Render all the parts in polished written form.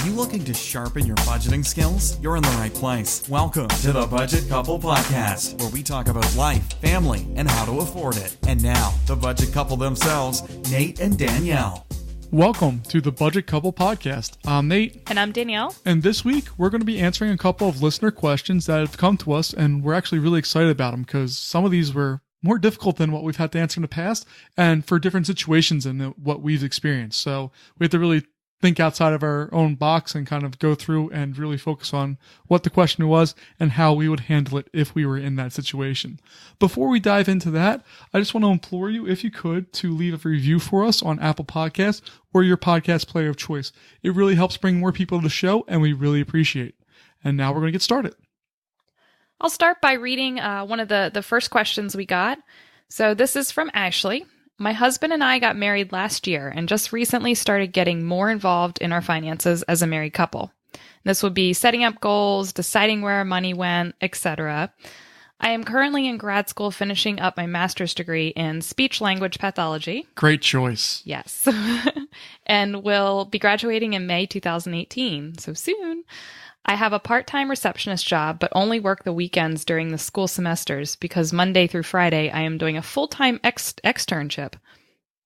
Are you looking to sharpen your budgeting skills? You're in the right place. Welcome to the Budget Couple Podcast, where we talk about life, family, and how to afford it. And now, the Budget Couple themselves, Nate and Danielle. Welcome to the Budget Couple Podcast. I'm Nate. And I'm Danielle. And this week, we're going to be answering a couple of listener questions that have come to us, and we're actually really excited about them because some of these were more difficult than what we've had to answer in the past and for different situations and what we've experienced. So we have to really think outside of our own box and kind of go through and really focus on what the question was and how we would handle it if we were in that situation. Before we dive into that, I just want to implore you, if you could, to leave a review for us on Apple Podcasts or your podcast player of choice. It really helps bring more people to the show, and we really appreciate it. And now we're going to get started. I'll start by reading one of the first questions we got. So this is from Ashley. My husband and I got married last year and just recently started getting more involved in our finances as a married couple. This would be setting up goals, deciding where our money went, etc. I am currently in grad school finishing up my master's degree in speech-language pathology. Great choice. Yes. And will be graduating in May 2018, so soon. I have a part-time receptionist job, but only work the weekends during the school semesters because Monday through Friday I am doing a full-time externship.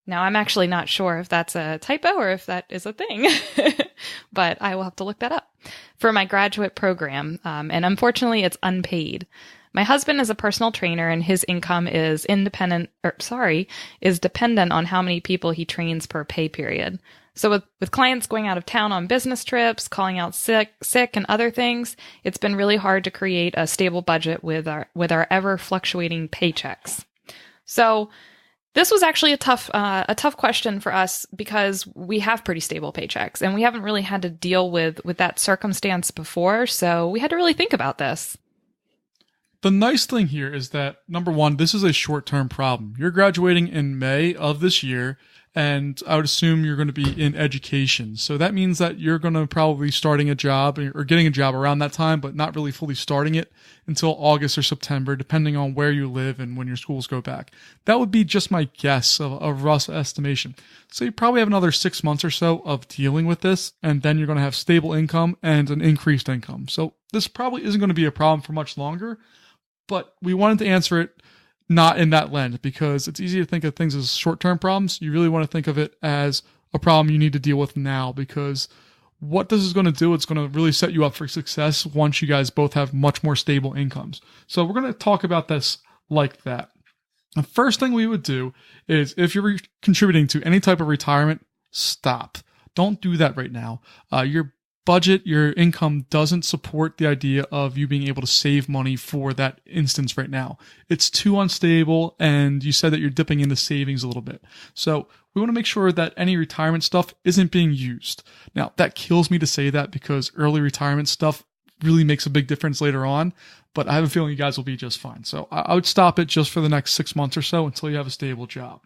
Now, I'm actually not sure if that's a typo or if that is a thing, but I will have to look that up for my graduate program. And unfortunately, it's unpaid. My husband is a personal trainer and his income is dependent on how many people he trains per pay period. So with clients going out of town on business trips, calling out sick and other things, it's been really hard to create a stable budget with our ever fluctuating paychecks. So this was actually a tough question for us because we have pretty stable paychecks and we haven't really had to deal with that circumstance before. So we had to really think about this. The nice thing here is that, number one, this is a short-term problem. You're graduating in May of this year, and I would assume you're going to be in education. So that means that you're going to probably be starting a job or getting a job around that time, but not really fully starting it until August or September, depending on where you live and when your schools go back. That would be just my guess, a rough estimation. So you probably have another 6 months or so of dealing with this, and then you're going to have stable income and an increased income. So this probably isn't going to be a problem for much longer, but we wanted to answer it not in that lens because it's easy to think of things as short-term problems. You really want to think of it as a problem you need to deal with now because what this is going to do, it's going to really set you up for success once you guys both have much more stable incomes. So we're going to talk about this like that. The first thing we would do is if you're contributing to any type of retirement, stop. Don't do that right now. Your budget, your income doesn't support the idea of you being able to save money for that instance right now. It's too unstable, and you said that you're dipping into savings a little bit. So we want to make sure that any retirement stuff isn't being used. Now, that kills me to say that because early retirement stuff really makes a big difference later on, but I have a feeling you guys will be just fine. So I would stop it just for the next 6 months or so until you have a stable job.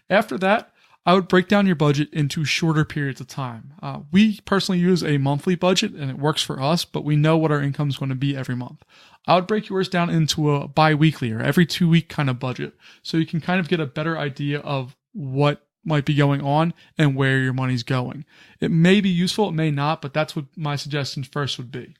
After that, I would break down your budget into shorter periods of time. We personally use a monthly budget and it works for us, but we know what our income is going to be every month. I would break yours down into a bi-weekly or every 2 week kind of budget so you can kind of get a better idea of what might be going on and where your money's going. It may be useful, it may not, but that's what my suggestion first would be.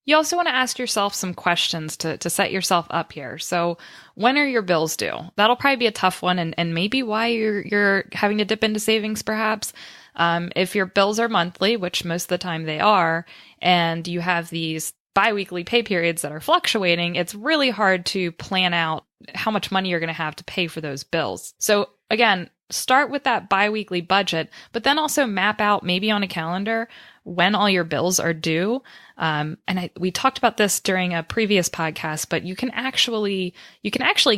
You also want to ask yourself some questions to set yourself up here. So when are your bills due? That'll probably be a tough one and maybe why you're having to dip into savings perhaps. If your bills are monthly, which most of the time they are, and you have these biweekly pay periods that are fluctuating, it's really hard to plan out how much money you're going to have to pay for those bills. So again, start with that biweekly budget, but then also map out maybe on a calendar when all your bills are due. We talked about this during a previous podcast, but you can actually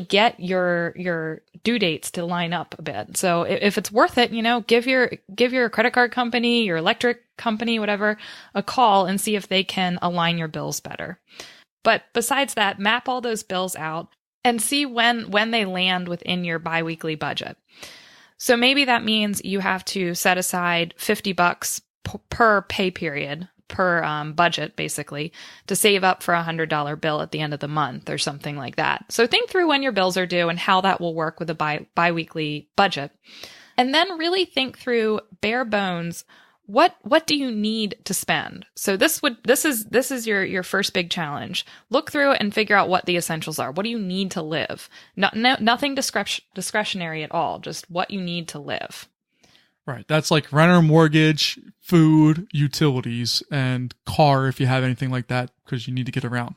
get your due dates to line up a bit. So if it's worth it, give your credit card company, your electric company, whatever, a call and see if they can align your bills better. But besides that, map all those bills out and see when they land within your biweekly budget. So maybe that means you have to set aside $50 per pay period, per budget, basically, to save up for a $100 bill at the end of the month or something like that. So think through when your bills are due and how that will work with a biweekly budget. And then really think through bare bones what do you need to spend? So this is your first big challenge. Look through it and figure out what the essentials are. What do you need to live? Nothing discretionary at all, just what you need to live. Right. That's like rent or mortgage, food, utilities, and car if you have anything like that because you need to get around.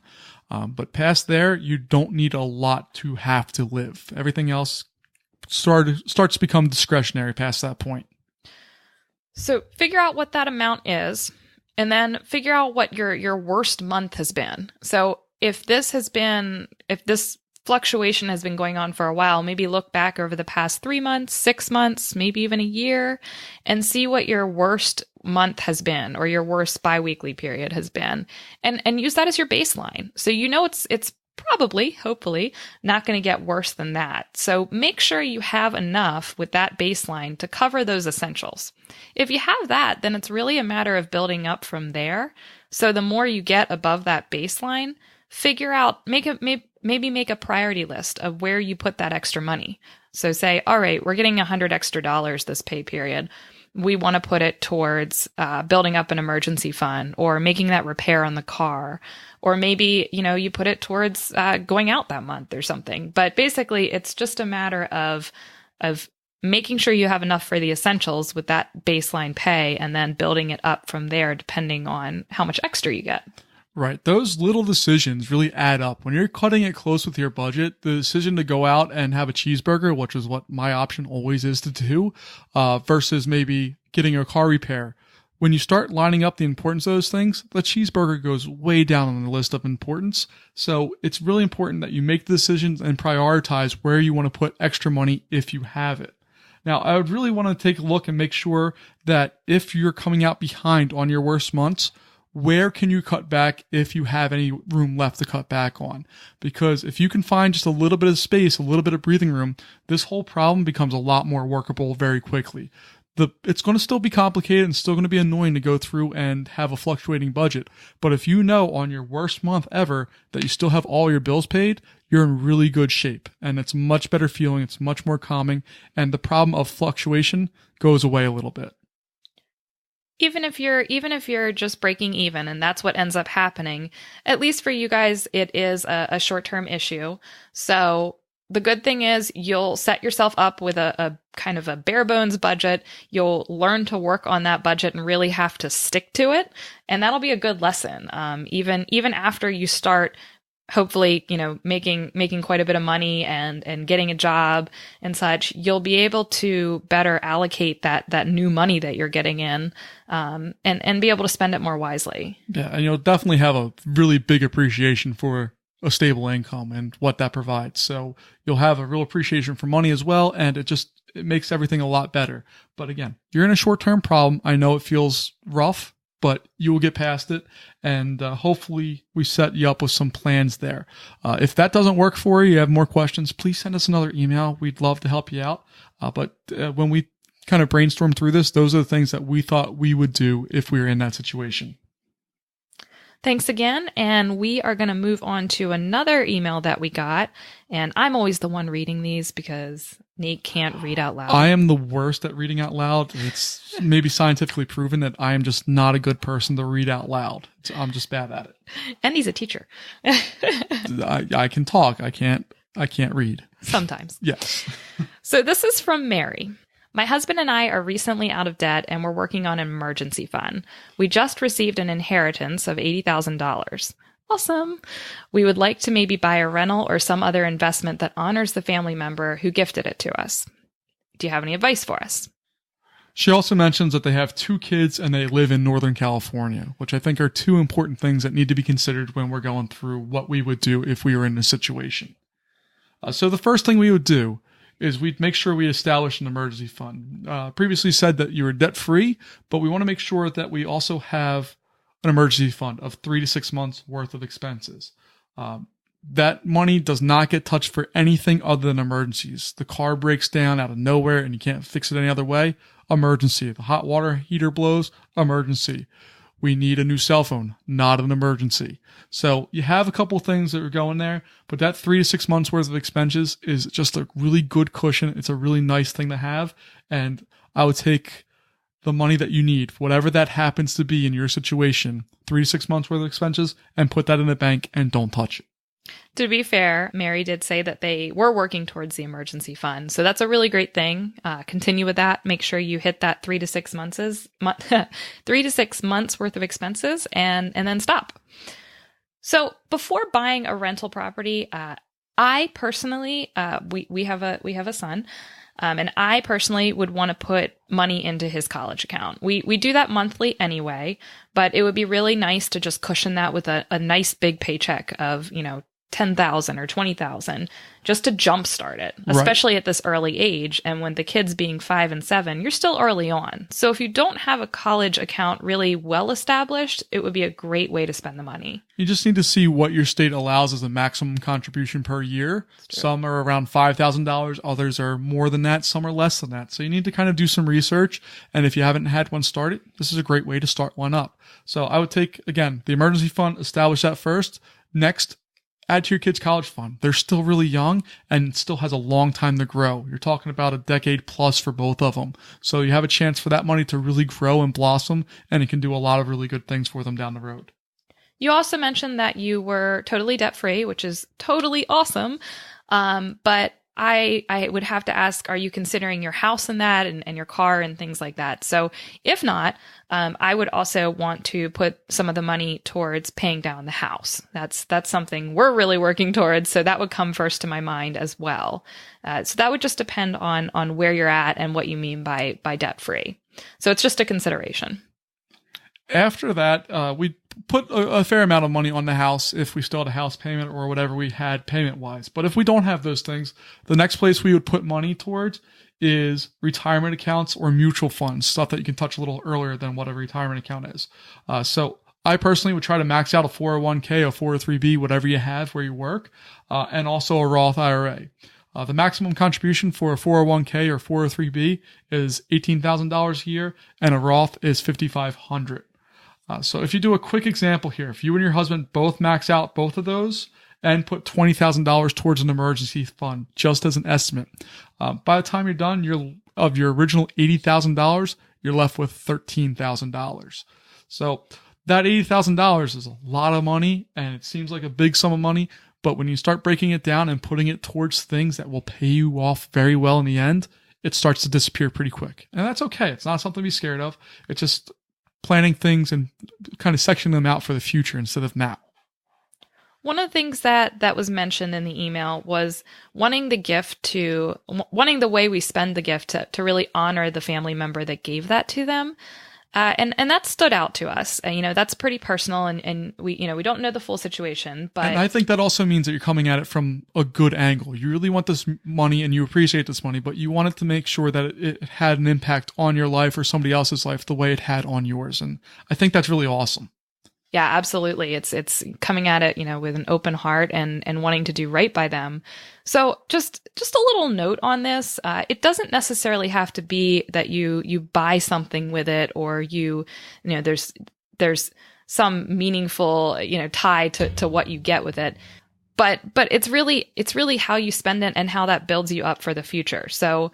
But past there, you don't need a lot to have to live. Everything else starts to become discretionary past that point. So figure out what that amount is, and then figure out what your worst month has been. So if this fluctuation has been going on for a while, maybe look back over the past 3 months, 6 months, maybe even a year, and see what your worst month has been or your worst biweekly period has been, and use that as your baseline. So it's probably, hopefully, not going to get worse than that. So make sure you have enough with that baseline to cover those essentials. If you have that, then it's really a matter of building up from there. So the more you get above that baseline, figure out, maybe make a priority list of where you put that extra money. So say, all right, we're getting $100 extra this pay period. We want to put it towards building up an emergency fund or making that repair on the car. Or maybe, you put it towards going out that month or something. But basically, it's just a matter of making sure you have enough for the essentials with that baseline pay and then building it up from there depending on how much extra you get. Right. Those little decisions really add up. When you're cutting it close with your budget, the decision to go out and have a cheeseburger, which is what my option always is to do, versus maybe getting a car repair. When you start lining up the importance of those things, the cheeseburger goes way down on the list of importance. So it's really important that you make the decisions and prioritize where you want to put extra money if you have it. Now, I would really want to take a look and make sure that if you're coming out behind on your worst months, where can you cut back if you have any room left to cut back on? Because if you can find just a little bit of space, a little bit of breathing room, this whole problem becomes a lot more workable very quickly. It's going to still be complicated and still going to be annoying to go through and have a fluctuating budget. But if you know on your worst month ever that you still have all your bills paid, you're in really good shape. And it's much better feeling. It's much more calming. And the problem of fluctuation goes away a little bit. Even if you're just breaking even and that's what ends up happening, at least for you guys, it is a short-term issue. So the good thing is you'll set yourself up with a kind of a bare bones budget. You'll learn to work on that budget and really have to stick to it. And that'll be a good lesson. Even after you start, hopefully, making quite a bit of money and getting a job and such, you'll be able to better allocate that new money that you're getting in, and be able to spend it more wisely. Yeah. And you'll definitely have a really big appreciation for a stable income and what that provides. So you'll have a real appreciation for money as well. And it makes everything a lot better. But again, you're in a short-term problem. I know it feels rough, but you will get past it. And hopefully we set you up with some plans there. If that doesn't work for you, you have more questions, please send us another email. We'd love to help you out. But when we kind of brainstorm through this, those are the things that we thought we would do if we were in that situation. Thanks again. And we are going to move on to another email that we got. And I'm always the one reading these because Nate can't read out loud. I am the worst at reading out loud. It's maybe scientifically proven that I am just not a good person to read out loud. I'm just bad at it. And he's a teacher. I can talk. I can't read. Sometimes. Yes. So this is from Mary. My husband and I are recently out of debt and we're working on an emergency fund. We just received an inheritance of $80,000. Awesome. We would like to maybe buy a rental or some other investment that honors the family member who gifted it to us. Do you have any advice for us? She also mentions that they have 2 kids and they live in Northern California, which I think are 2 important things that need to be considered when we're going through what we would do if we were in this situation. So the first thing we would do is we'd make sure we establish an emergency fund. Previously said that you were debt-free, but we want to make sure that we also have an emergency fund of 3 to 6 months worth of expenses. That money does not get touched for anything other than emergencies. The car breaks down out of nowhere and you can't fix it any other way. Emergency. The hot water heater blows. Emergency. We need a new cell phone. Not an emergency. So you have a couple things that are going there, but that 3 to 6 months worth of expenses is just a really good cushion. It's a really nice thing to have. And I would take the money that you need, whatever that happens to be in your situation, 3 to 6 months worth of expenses, and put that in the bank and don't touch it. To be fair, Mary did say that they were working towards the emergency fund. So that's a really great thing. Continue with that. Make sure you hit that 3 to 6 months, 3 to 6 months worth of expenses and then stop. So before buying a rental property, I personally, we have a son, and I personally would want to put money into his college account. We do that monthly anyway, but it would be really nice to just cushion that with a nice big paycheck of, $10,000 or $20,000 just to jumpstart it, especially at this early age. And when the kid's being 5 and 7, you're still early on. So if you don't have a college account really well established, it would be a great way to spend the money. You just need to see what your state allows as a maximum contribution per year. Some are around $5,000. Others are more than that. Some are less than that. So you need to kind of do some research. And if you haven't had one started, this is a great way to start one up. So I would take, again, the emergency fund, establish that first. Next, add to your kids' college fund. They're still really young and still has a long time to grow. You're talking about a decade plus for both of them. So you have a chance for that money to really grow and blossom, and it can do a lot of really good things for them down the road. You also mentioned that you were totally debt-free, which is totally awesome. But I would have to ask, are you considering your house in that and your car and things like that? So if not, I would also want to put some of the money towards paying down the house. That's something we're really working towards. So that would come first to my mind as well. So that would just depend on where you're at and what you mean by debt free. So it's just a consideration. After that, we put a fair amount of money on the house if we still had a house payment or whatever we had payment-wise. But if we don't have those things, the next place we would put money towards is retirement accounts or mutual funds, stuff that you can touch a little earlier than what a retirement account is. So I personally would try to max out a 401k, a 403b, whatever you have where you work, and also a Roth IRA. The maximum contribution for a 401k or 403b is $18,000 a year, and a Roth is $5,500. So if you do a quick example here, if you and your husband both max out both of those and put $20,000 towards an emergency fund, just as an estimate, by the time you're done, of your original $80,000, you're left with $13,000. So that $80,000 is a lot of money, and it seems like a big sum of money. But when you start breaking it down and putting it towards things that will pay you off very well in the end, it starts to disappear pretty quick. And that's okay. It's not something to be scared of. It's just planning things and kind of sectioning them out for the future instead of now. One of the things that was mentioned in the email was wanting the way we spend the gift to really honor the family member that gave that to them. And that stood out to us. That's pretty personal, and we don't know the full situation, but. And I think that also means that you're coming at it from a good angle. You really want this money and you appreciate this money, but you wanted to make sure that it had an impact on your life or somebody else's life the way it had on yours. And I think that's really awesome. Yeah, absolutely. It's coming at it, with an open heart and wanting to do right by them. So just a little note on this. It doesn't necessarily have to be that you buy something with it, or there's some meaningful, tie to what you get with it. But it's really how you spend it and how that builds you up for the future. So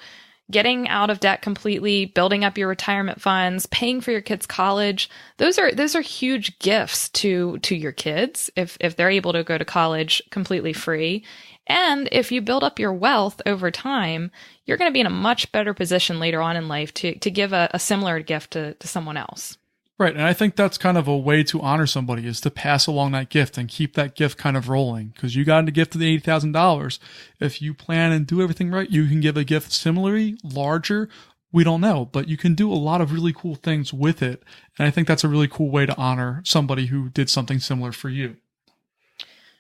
getting out of debt completely, building up your retirement funds, paying for your kids' college, those are huge gifts to your kids if they're able to go to college completely free. And if you build up your wealth over time, you're going to be in a much better position later on in life to give a similar gift to someone else. Right. And I think that's kind of a way to honor somebody, is to pass along that gift and keep that gift kind of rolling. Because you got a gift of the $80,000. If you plan and do everything right, you can give a gift similarly larger. We don't know, but you can do a lot of really cool things with it. And I think that's a really cool way to honor somebody who did something similar for you.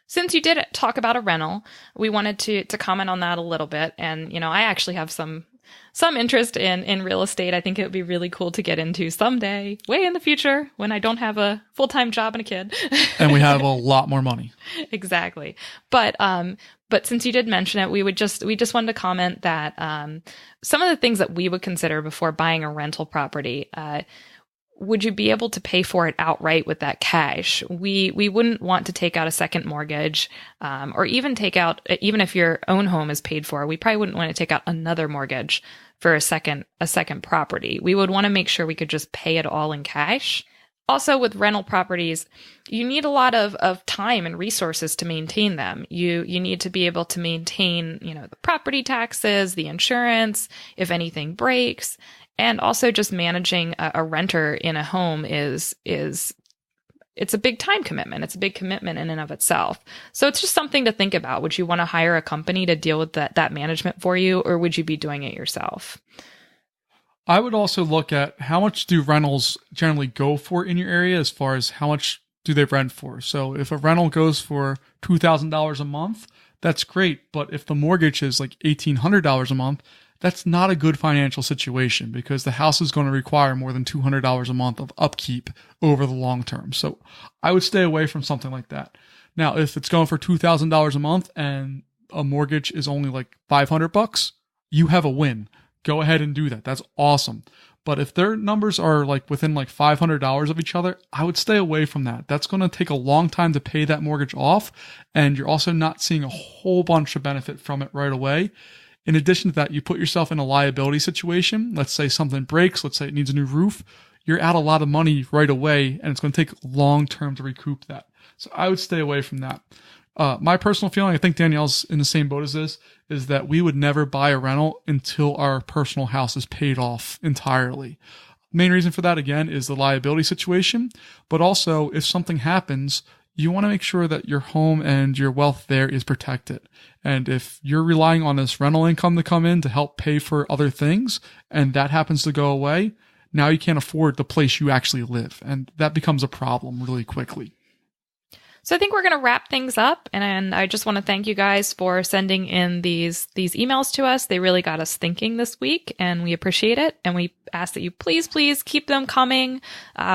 Since you did talk about a rental, we wanted to comment on that a little bit. And, I actually have some interest in real estate. I think it would be really cool to get into someday, way in the future, when I don't have a full-time job and a kid. And we have a lot more money. Exactly. But since you did mention it, we just wanted to comment that some of the things that we would consider before buying a rental property, would you be able to pay for it outright with that cash? We wouldn't want to take out a second mortgage, or even if your own home is paid for, we probably wouldn't want to take out another mortgage for a second property. We would want to make sure we could just pay it all in cash. Also, with rental properties, you need a lot of time and resources to maintain them. You need to be able to maintain, the property taxes, the insurance, if anything breaks, and also just managing a renter in a home is it's a big time commitment. It's a big commitment in and of itself. So it's just something to think about. Would you want to hire a company to deal with that management for you, or would you be doing it yourself? I would also look at how much do rentals generally go for in your area as far as how much do they rent for. So if a rental goes for $2,000 a month, that's great. But if the mortgage is like $1,800 a month, that's not a good financial situation because the house is going to require more than $200 a month of upkeep over the long term. So I would stay away from something like that. Now, if it's going for $2,000 a month and a mortgage is only like $500, you have a win. Go ahead and do that. That's awesome. But if their numbers are like within like $500 of each other, I would stay away from that. That's going to take a long time to pay that mortgage off. And you're also not seeing a whole bunch of benefit from it right away. In addition to that, you put yourself in a liability situation. Let's say something breaks. Let's say it needs a new roof. You're out a lot of money right away, and it's going to take long term to recoup that. So I would stay away from that. My personal feeling, I think Danielle's in the same boat as this, is that we would never buy a rental until our personal house is paid off entirely. Main reason for that, again, is the liability situation. But also, if something happens, you want to make sure that your home and your wealth there is protected. And if you're relying on this rental income to come in to help pay for other things, and that happens to go away, now you can't afford the place you actually live. And that becomes a problem really quickly. So I think we're going to wrap things up. And I just want to thank you guys for sending in these emails to us. They really got us thinking this week, and we appreciate it. And we ask that you please keep them coming.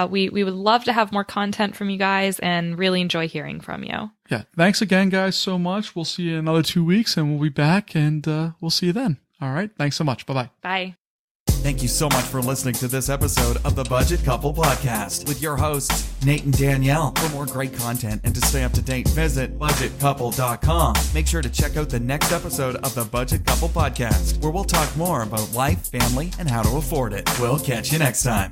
We would love to have more content from you guys and really enjoy hearing from you. Yeah. Thanks again, guys, so much. We'll see you in another 2 weeks, and we'll be back, and we'll see you then. All right. Thanks so much. Bye-bye. Bye. Thank you so much for listening to this episode of the Budget Couple Podcast with your hosts, Nate and Danielle. For more great content and to stay up to date, visit budgetcouple.com. Make sure to check out the next episode of the Budget Couple Podcast, where we'll talk more about life, family, and how to afford it. We'll catch you next time.